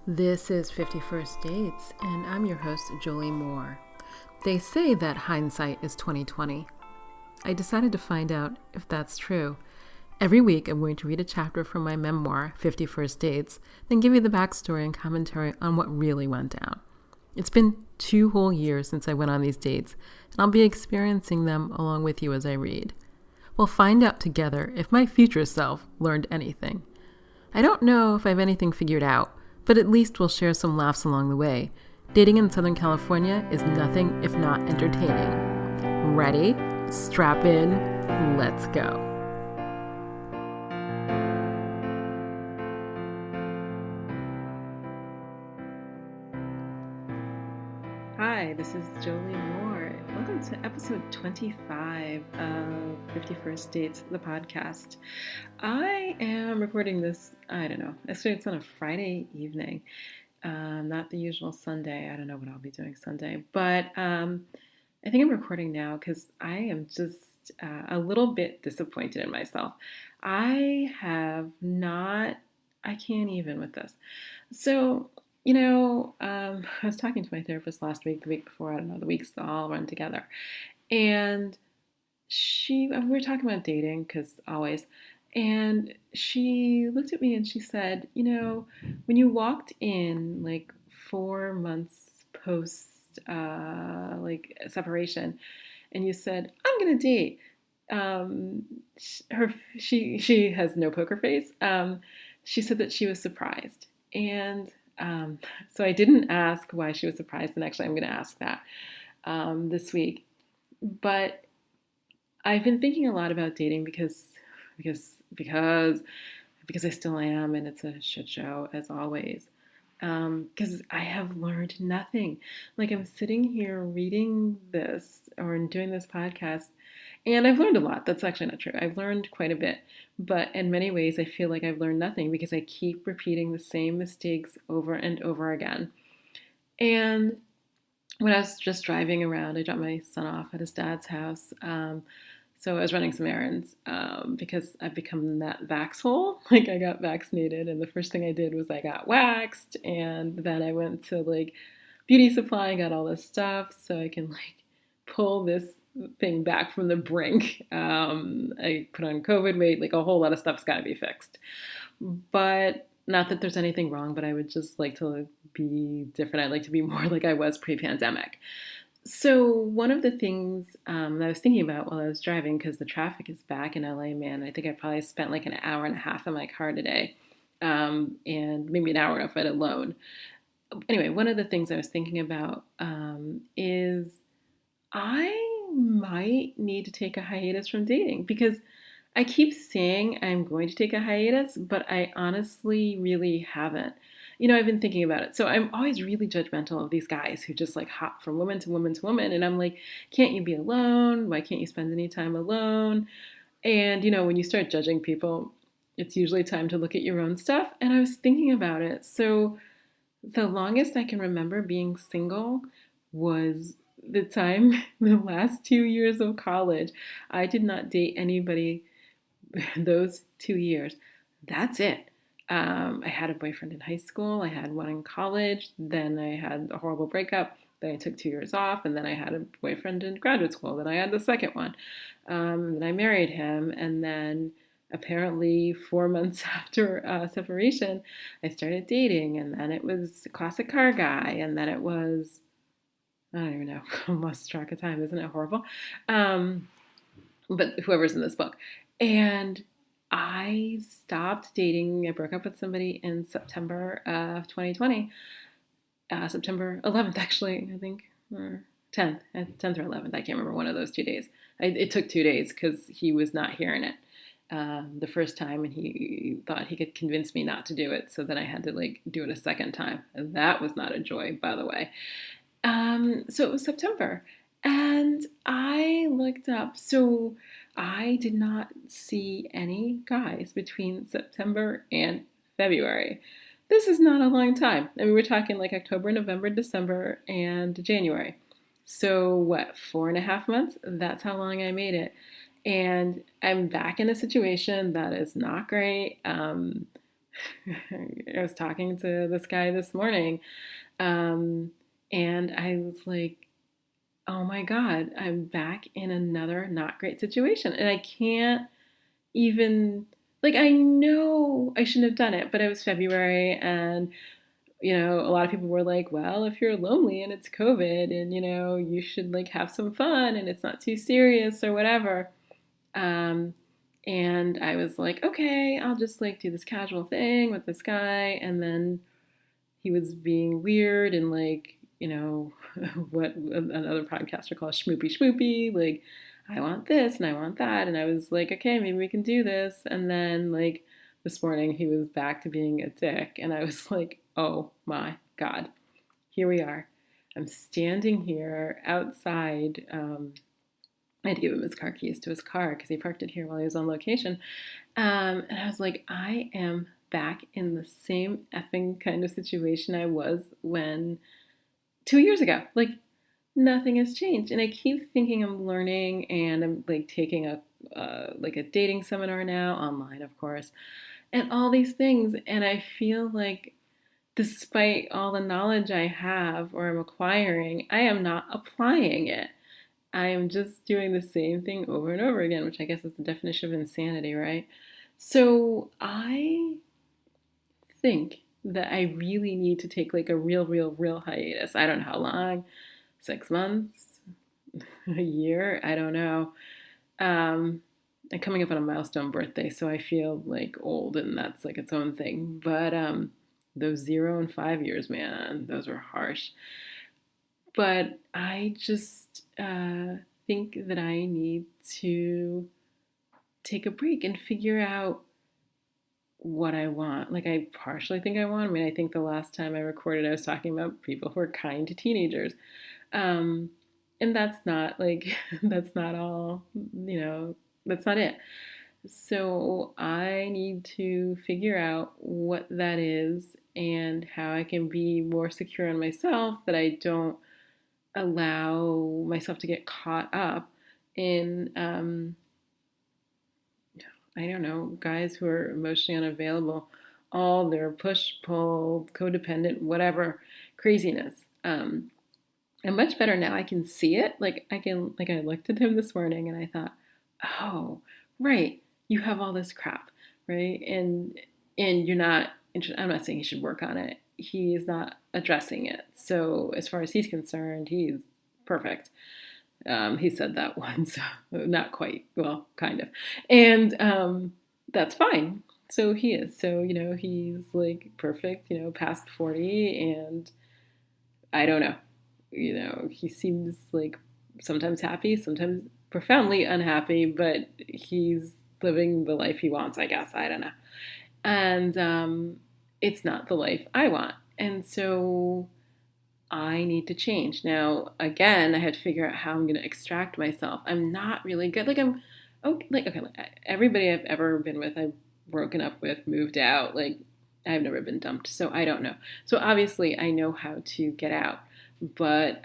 This is 51st Dates, and I'm your host, Jolie Moore. They say that hindsight is 2020. I decided to find out if that's true. Every week, I'm going to read a chapter from my memoir, 51st Dates, then give you the backstory and commentary on what really went down. It's been 2 whole years since I went on these dates, and I'll be experiencing them along with you as I read. We'll find out together if my future self learned anything. I don't know if I have anything figured out, but at least we'll share some laughs along the way. Dating in Southern California is nothing if not entertaining. Ready? Strap in. Let's go. Hi, this is Jolie Moore. Welcome to episode 25 of 51st Dates, the podcast. I am recording this, actually it's on a Friday evening, not the usual Sunday. I don't know what I'll be doing Sunday, but I think I'm recording now because I am just a little bit disappointed in myself. I can't even with this. So, I was talking to my therapist last week, the week before, I don't know, the weeks all run together. And we were talking about dating, because always, and she looked at me and she said, when you walked in like 4 months post separation, and you said, I'm going to date, she has no poker face. She said that she was surprised. And so I didn't ask why she was surprised, and actually I'm going to ask that this week. But I've been thinking a lot about dating because I still am, and it's a shit show as always. Because I have learned nothing. Like, I'm sitting here reading this or doing this podcast, and I've learned a lot. That's actually not true. I've learned quite a bit. But in many ways, I feel like I've learned nothing because I keep repeating the same mistakes over and over again. And when I was just driving around, I dropped my son off at his dad's house. So I was running some errands because I've become that vax hole. Like, I got vaccinated, and the first thing I did was I got waxed, and then I went to beauty supply and got all this stuff so I can pull this thing back from the brink. I put on COVID weight, a whole lot of stuff's got to be fixed. But not that there's anything wrong, but I would just like to be different. I'd like to be more like I was pre-pandemic. So one of the things that I was thinking about while I was driving, because the traffic is back in LA, man, I think I probably spent an hour and a half in my car today, and maybe an hour of it alone. Anyway, one of the things I was thinking about is I might need to take a hiatus from dating, because I keep saying I'm going to take a hiatus, but I honestly really haven't. I've been thinking about it. So I'm always really judgmental of these guys who just hop from woman to woman to woman. And I'm like, can't you be alone? Why can't you spend any time alone? And, when you start judging people, it's usually time to look at your own stuff. And I was thinking about it. So the longest I can remember being single was the last 2 years of college. I did not date anybody those 2 years. That's it. I had a boyfriend in high school. I had one in college. Then I had a horrible breakup. Then I took 2 years off. And then I had a boyfriend in graduate school. Then I had the second one. Then I married him. And then apparently 4 months after separation, I started dating. And then it was a classic car guy. And then it was, I don't even know. I lost track of time. Isn't it horrible? But whoever's in this book. And I stopped dating. I broke up with somebody in September of 2020. September 11th, actually, I think, or 10th or 11th. I can't remember, one of those 2 days. It took 2 days because he was not hearing it the first time, and he thought he could convince me not to do it. So then I had to do it a second time. And that was not a joy, by the way. So it was September, and I looked up. So I did not see any guys between September and February. This is not a long time. I mean, we're talking October, November, December, and January. So what, 4.5 months? That's how long I made it. And I'm back in a situation that is not great. I was talking to this guy this morning, um, and I was like, oh my God, I'm back in another not great situation. And I can't even, like, I know I shouldn't have done it, but it was February, and a lot of people were like, well, if you're lonely and it's COVID and, you should like have some fun and it's not too serious or whatever. Um, and I was like, okay, I'll just like do this casual thing with this guy. And then he was being weird and like, what another podcaster calls schmoopy schmoopy. Like, I want this and I want that. And I was like, okay, maybe we can do this. And then like this morning he was back to being a dick. And I was like, oh my God, here we are. I'm standing here outside. I had to give him his car keys to his car because he parked it here while he was on location. And I was like, I am back in the same effing kind of situation I was when 2 years ago. Like, nothing has changed. And I keep thinking I'm learning, and I'm like taking like a dating seminar now, online, of course, and all these things. And I feel like despite all the knowledge I have or I'm acquiring, I am not applying it. I am just doing the same thing over and over again, which I guess is the definition of insanity, right? So I think that I really need to take like a real hiatus. I don't know how long, 6 months, a year, I don't know. I'm coming up on a milestone birthday, so I feel like old, and that's like its own thing. But those 0 and 5 years, man, those were harsh. But I just think that I need to take a break and figure out what I want. Like, I partially think I want. I mean, I think the last time I recorded, I was talking about people who are kind to teenagers. Um, and that's not like, that's not all, that's not it. So I need to figure out what that is and how I can be more secure in myself, that I don't allow myself to get caught up in, I don't know, guys who are emotionally unavailable, all their push, pull, codependent, whatever craziness. I'm much better now. I can see it. Like I looked at him this morning and I thought, oh, right, you have all this crap, right? And you're not. I'm not saying he should work on it. He is not addressing it. So as far as he's concerned, he's perfect. He said that once, not quite, well, kind of, and that's fine. So he is. So he's like perfect. Past 40, and I don't know. He seems like sometimes happy, sometimes profoundly unhappy, but he's living the life he wants, I guess. I don't know. And it's not the life I want. And so I need to change. Now, again, I had to figure out how I'm going to extract myself. I'm not really good. Like, okay, everybody I've ever been with, I've broken up with, moved out. Like, I've never been dumped. So I don't know. So obviously I know how to get out. But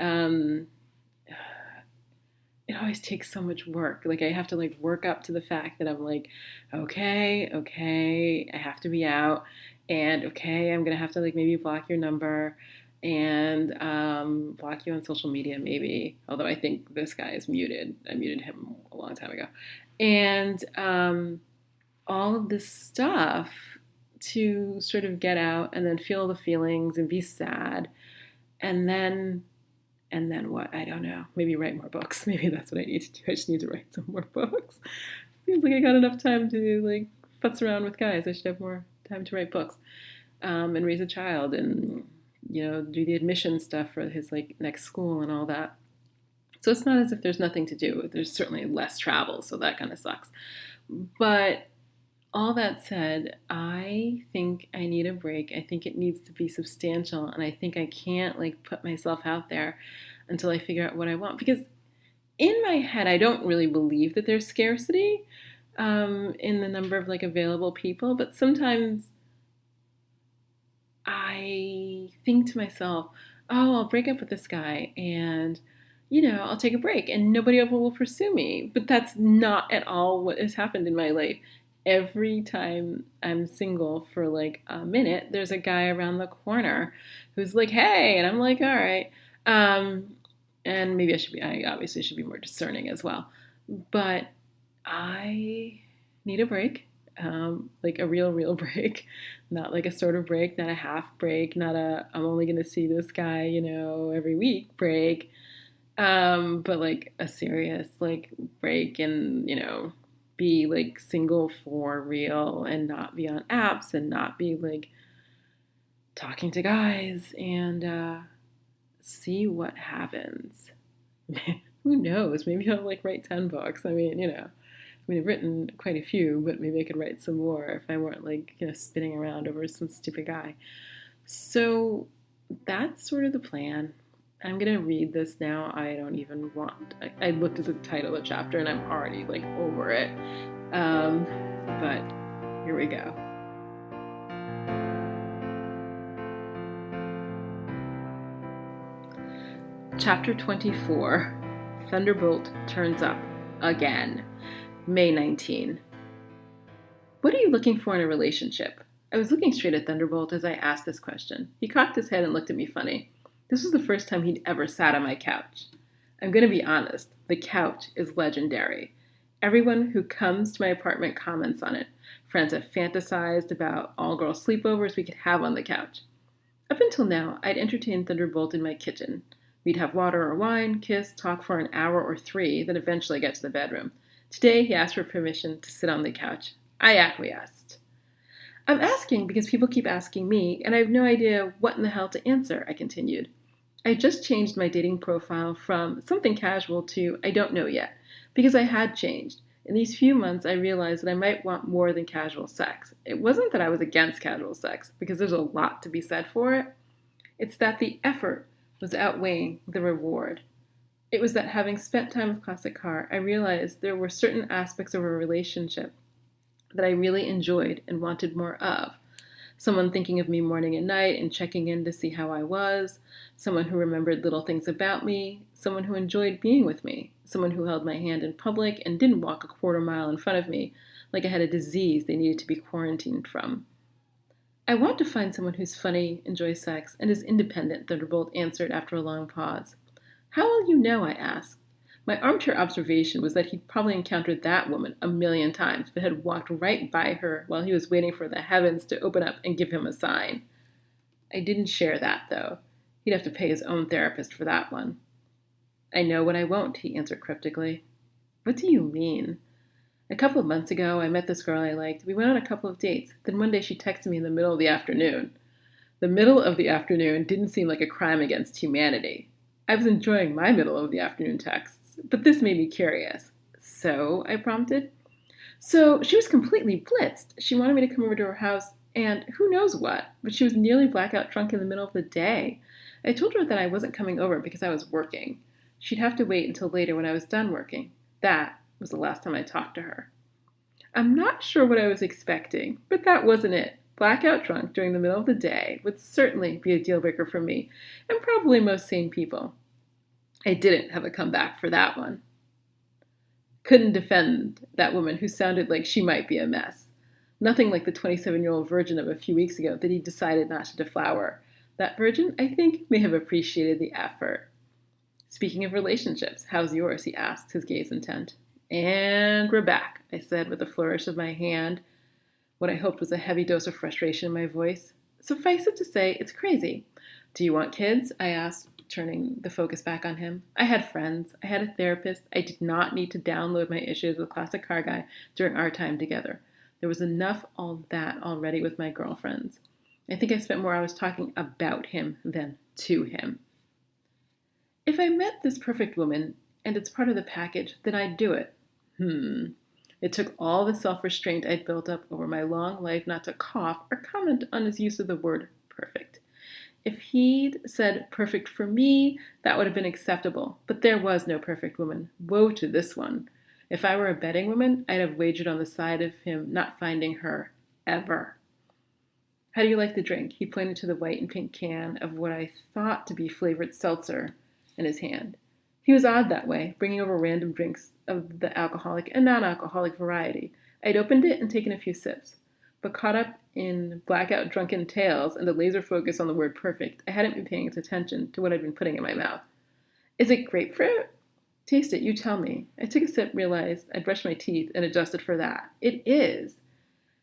it always takes so much work. Like, I have to like work up to the fact that I'm like, okay, I have to be out, and okay, I'm gonna have to like maybe block your number and block you on social media maybe. Although I think this guy is muted. I muted him a long time ago, and all of this stuff to sort of get out and then feel the feelings and be sad, and then what? I don't know. Maybe write more books. Maybe that's what I need to do. I just need to write some more books. Seems like I got enough time to like futz around with guys. I should have more time to write books, and raise a child, and do the admission stuff for his like next school and all that. So it's not as if there's nothing to do. There's certainly less travel, so that kind of sucks. But all that said, I think I need a break. I think it needs to be substantial, and I think I can't like put myself out there until I figure out what I want. Because in my head, I don't really believe that there's scarcity in the number of like available people, but sometimes I think to myself, oh, I'll break up with this guy and I'll take a break and nobody will pursue me. But that's not at all what has happened in my life. every time I'm single for like a minute, there's a guy around the corner who's like, hey, and I'm like, all right. Um, and maybe I obviously should be more discerning as well. But I need a break, like a real break, not like a sort of break, not a half break, not a I'm only going to see this guy, every week break, but like a serious like break and, be like single for real and not be on apps and not be like talking to guys and see what happens. Who knows? Maybe I'll like write 10 books. I've written quite a few, but maybe I could write some more if I weren't like, spinning around over some stupid guy. So that's sort of the plan. I'm gonna read this now. I don't even want. I looked at the title of the chapter and I'm already like over it. But here we go. Chapter 24. Thunderbolt turns up again. May 19. What are you looking for in a relationship? I was looking straight at Thunderbolt as I asked this question. He cocked his head and looked at me funny. This was the first time he'd ever sat on my couch. I'm going to be honest, the couch is legendary. Everyone who comes to my apartment comments on it. Friends have fantasized about all-girl sleepovers we could have on the couch. Up until now, I'd entertained Thunderbolt in my kitchen. We'd have water or wine, kiss, talk for an hour or 3, then eventually get to the bedroom. Today, he asked for permission to sit on the couch. I acquiesced. I'm asking because people keep asking me, and I have no idea what in the hell to answer, I continued. I just changed my dating profile from something casual to I don't know yet, because I had changed. In these few months, I realized that I might want more than casual sex. It wasn't that I was against casual sex, because there's a lot to be said for it. It's that the effort was outweighing the reward. It was that having spent time with Classic Car, I realized there were certain aspects of a relationship that I really enjoyed and wanted more of. Someone thinking of me morning and night and checking in to see how I was, someone who remembered little things about me, someone who enjoyed being with me, someone who held my hand in public and didn't walk a quarter mile in front of me like I had a disease they needed to be quarantined from. I want to find someone who's funny, enjoys sex, and is independent, Thunderbolt answered after a long pause. How will you know? I asked. My armchair observation was that he'd probably encountered that woman a million times, but had walked right by her while he was waiting for the heavens to open up and give him a sign. I didn't share that, though. He'd have to pay his own therapist for that one. I know what I won't, he answered cryptically. What do you mean? A couple of months ago, I met this girl I liked. We went on a couple of dates. Then one day she texted me in the middle of the afternoon. The middle of the afternoon didn't seem like a crime against humanity. I was enjoying my middle of the afternoon texts, but this made me curious. So, I prompted. So, she was completely blitzed. She wanted me to come over to her house, and who knows what, but she was nearly blackout drunk in the middle of the day. I told her that I wasn't coming over because I was working. She'd have to wait until later when I was done working. That was the last time I talked to her. I'm not sure what I was expecting, but that wasn't it. Blackout drunk during the middle of the day would certainly be a deal breaker for me, and probably most sane people. I didn't have a comeback for that one. Couldn't defend that woman who sounded like she might be a mess. Nothing like the 27-year-old virgin of a few weeks ago that he decided not to deflower. That virgin, I think, may have appreciated the effort. Speaking of relationships, how's yours? He asked, his gaze intent. And we're back, I said with a flourish of my hand, what I hoped was a heavy dose of frustration in my voice. Suffice it to say, it's crazy. Do you want kids? I asked, turning the focus back on him. I had friends. I had a therapist. I did not need to download my issues with Classic Car Guy during our time together. There was enough all that already with my girlfriends. I think I spent more hours talking about him than to him. If I met this perfect woman, and it's part of the package, then I'd do it. It took all the self-restraint I'd built up over my long life not to cough or comment on his use of the word perfect. If he'd said perfect for me, that would have been acceptable, but there was no perfect woman. Woe to this one. If I were a betting woman, I'd have wagered on the side of him not finding her, ever. How do you like the drink? He pointed to the white and pink can of what I thought to be flavored seltzer in his hand. He was odd that way, bringing over random drinks of the alcoholic and non-alcoholic variety. I'd opened it and taken a few sips, but caught up in blackout drunken tales and the laser focus on the word perfect, I hadn't been paying attention to what I'd been putting in my mouth. Is it grapefruit? Taste it, you tell me. I took a sip, realized I'd brushed my teeth, and adjusted for that. It is.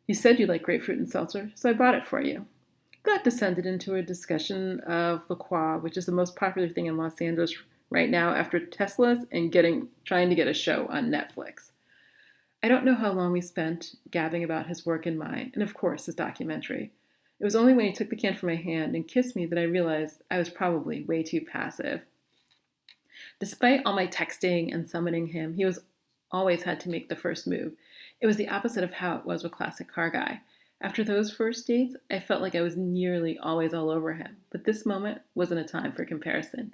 You said you like grapefruit and seltzer, so I bought it for you. That descended into a discussion of La Croix, which is the most popular thing in Los Angeles right now after Teslas and trying to get a show on Netflix. I don't know how long we spent gabbing about his work and mine, and of course his documentary. It was only when he took the can from my hand and kissed me that I realized I was probably way too passive. Despite all my texting and summoning him, he was always had to make the first move. It was the opposite of how it was with Classic Car Guy. After those first dates, I felt like I was nearly always all over him, but this moment wasn't a time for comparison.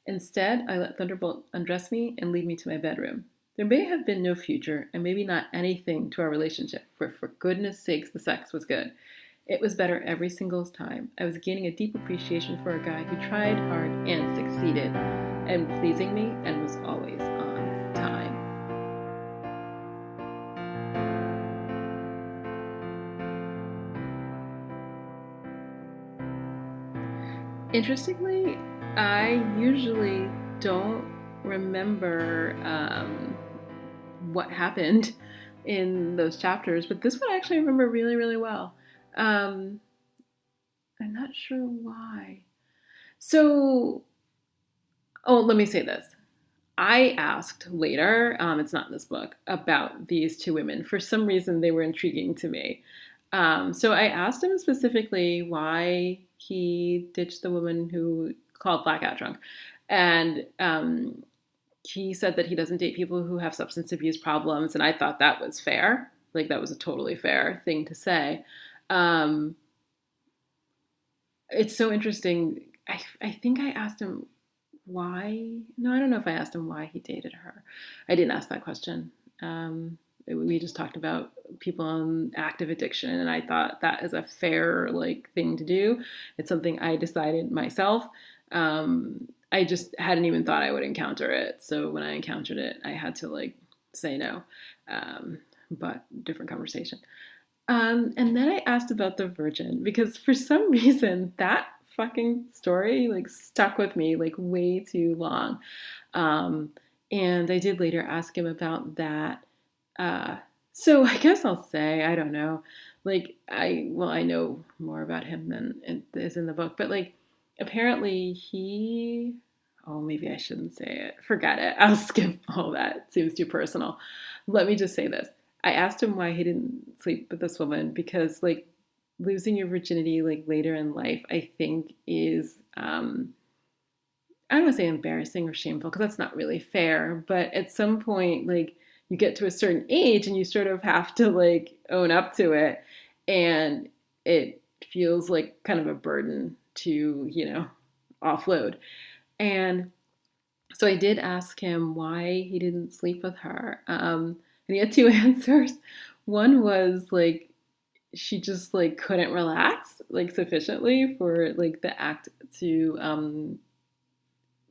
Instead, I let Thunderbolt undress me and lead me to my bedroom. There may have been no future, and maybe not anything to our relationship, for goodness sakes, the sex was good. It was better every single time. I was gaining a deep appreciation for a guy who tried hard and succeeded, and pleasing me and was always on time. Interestingly, I usually don't remember what happened in those chapters, but this one I actually remember really, really well. Um, I'm not sure why. So, oh, let me say this. I asked later, it's not in this book, about these two women. For some reason, they were intriguing to me. So I asked him specifically why he ditched the woman who called blackout drunk. And he said that he doesn't date people who have substance abuse problems. And I thought that was fair. Like, that was a totally fair thing to say. Um, it's so interesting. I think I asked him why. No, I don't know if I asked him why he dated her. I didn't ask that question. We just talked about people on active addiction, and I thought that is a fair thing to do. It's something I decided myself. I just hadn't even thought I would encounter it. So when I encountered it, I had to say no. But different conversation. And then I asked about the virgin because for some reason that fucking story stuck with me way too long. And I did later ask him about that. So I guess I'll say, I don't know, I know more about him than is in the book, but apparently oh, maybe I shouldn't say it. Forget it. I'll skip all that. It seems too personal. Let me just say this. I asked him why he didn't sleep with this woman because losing your virginity later in life, I think is, I don't want to say embarrassing or shameful because that's not really fair. But at some point, you get to a certain age and you sort of have to own up to it. And it feels like kind of a burden to, offload. And so I did ask him why he didn't sleep with her. And he had two answers. One was she just couldn't relax sufficiently for the act to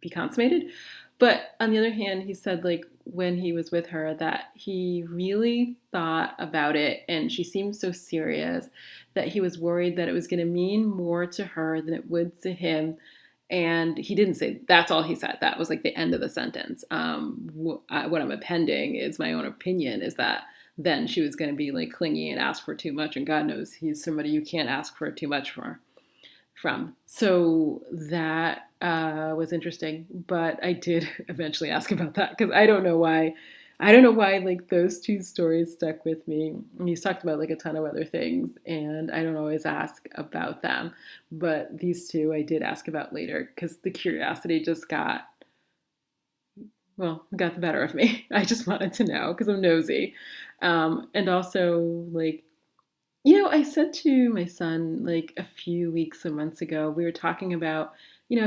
be consummated. But on the other hand, he said when he was with her that he really thought about it and she seemed so serious that he was worried that it was going to mean more to her than it would to him. And he didn't say, that's all he said. That was the end of the sentence. What I'm appending is my own opinion is that then she was going to be clingy and ask for too much. And God knows he's somebody you can't ask for too much from. So that was interesting. But I did eventually ask about that because I don't know why. I don't know why those two stories stuck with me. And he's talked about a ton of other things and I don't always ask about them. But these two I did ask about later because the curiosity just got the better of me. I just wanted to know because I'm nosy. And also I said to my son a few weeks or months ago, we were talking about,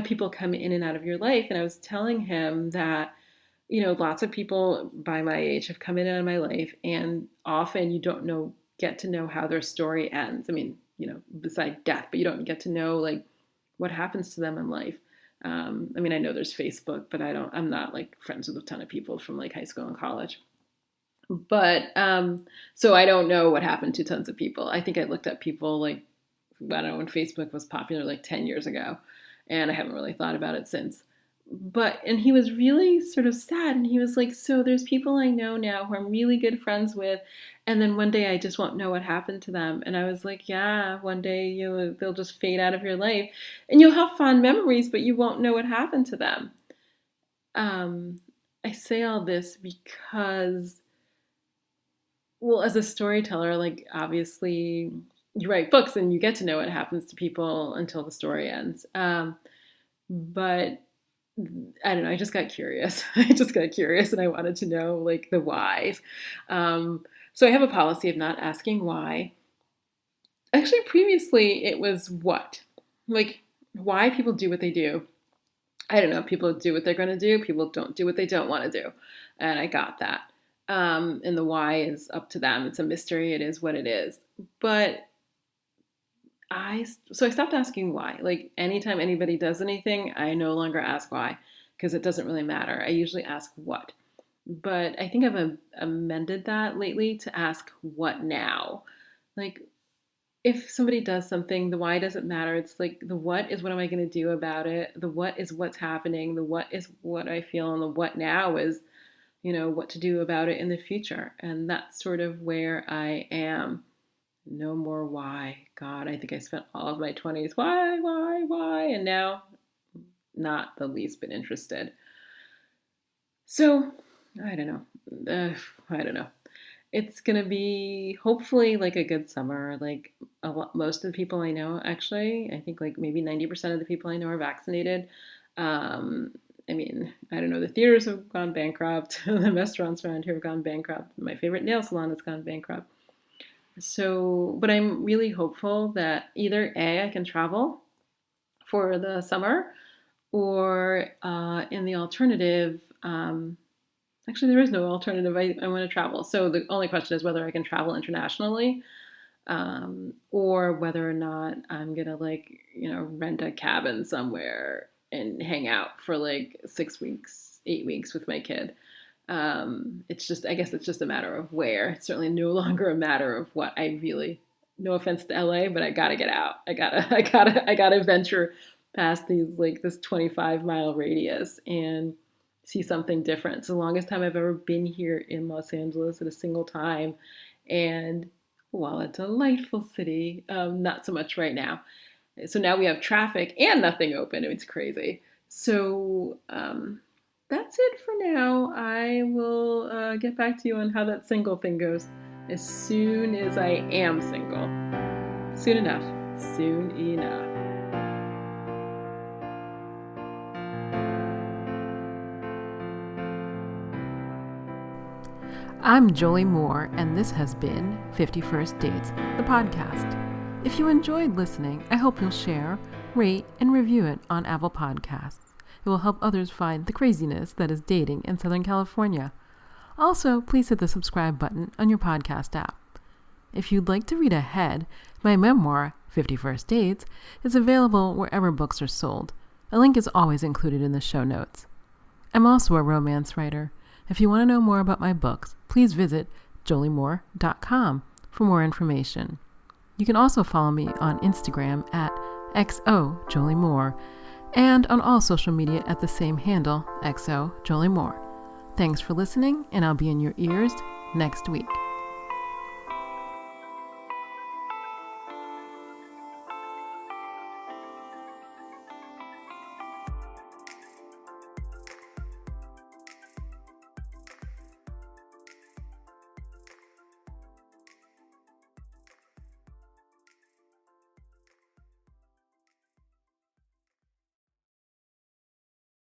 people come in and out of your life. And I was telling him that lots of people by my age have come in and out of my life, and often you don't get to know how their story ends. I mean, beside death, but you don't get to know what happens to them in life. I mean, I know there's Facebook, but I'm not friends with a ton of people from high school and college. But so I don't know what happened to tons of people. I think I looked up people like, I don't know, when Facebook was popular like 10 years ago, and I haven't really thought about it since. And he was really sort of sad, and he was like, so there's people I know now who I'm really good friends with, and then one day I just won't know what happened to them. And I was like, yeah, one day they'll just fade out of your life, and you'll have fond memories, but you won't know what happened to them. I say all this because, well, as a storyteller, like obviously you write books and you get to know what happens to people until the story ends. But I don't know, I just got curious. I just got curious and I wanted to know like the whys. So I have a policy of not asking why. Actually, previously it was what? Like why people do what they do. I don't know, people do what they're going to do. People don't do what they don't want to do. And I got that. And the why is up to them. It's a mystery. It is what it is. But I stopped asking why. Like anytime anybody does anything, I no longer ask why because it doesn't really matter. I usually ask what. But I think I've amended that lately to ask what now. Like if somebody does something, the why doesn't matter. It's like the what is what am I going to do about it? The what is what's happening. The what is what I feel. And the what now is, what to do about it in the future. And that's sort of where I am. No more why. God, I think I spent all of my 20s, why? And now, not the least bit interested. So, I don't know. I don't know. It's going to be hopefully like a good summer. Like most of the people I know, actually, I think like maybe 90% of the people I know are vaccinated. I mean, I don't know, the theaters have gone bankrupt. The restaurants around here have gone bankrupt. My favorite nail salon has gone bankrupt. So, but I'm really hopeful that either A, I can travel for the summer, or in the alternative, actually, there is no alternative. I want to travel. So the only question is whether I can travel internationally, or whether or not I'm going to rent a cabin somewhere and hang out for like 6 weeks, 8 weeks with my kid. I guess it's just a matter of where. It's certainly no longer a matter of what. No offense to LA, but I gotta get out. I gotta venture past this 25-mile radius and see something different. It's the longest time I've ever been here in Los Angeles at a single time. And while a delightful city, not so much right now. So now we have traffic and nothing open. It's crazy. So that's it for now. I will get back to you on how that single thing goes as soon as I am single. Soon enough. Soon enough. I'm Jolie Moore, and this has been 51st Dates, the podcast. If you enjoyed listening, I hope you'll share, rate, and review it on Apple Podcasts. It will help others find the craziness that is dating in Southern California. Also, please hit the subscribe button on your podcast app. If you'd like to read ahead, my memoir, 51st Dates, is available wherever books are sold. A link is always included in the show notes. I'm also a romance writer. If you want to know more about my books, please visit joliemoore.com for more information. You can also follow me on Instagram at xojoliemoore and on all social media at the same handle, xojoliemoore. Thanks for listening, and I'll be in your ears next week.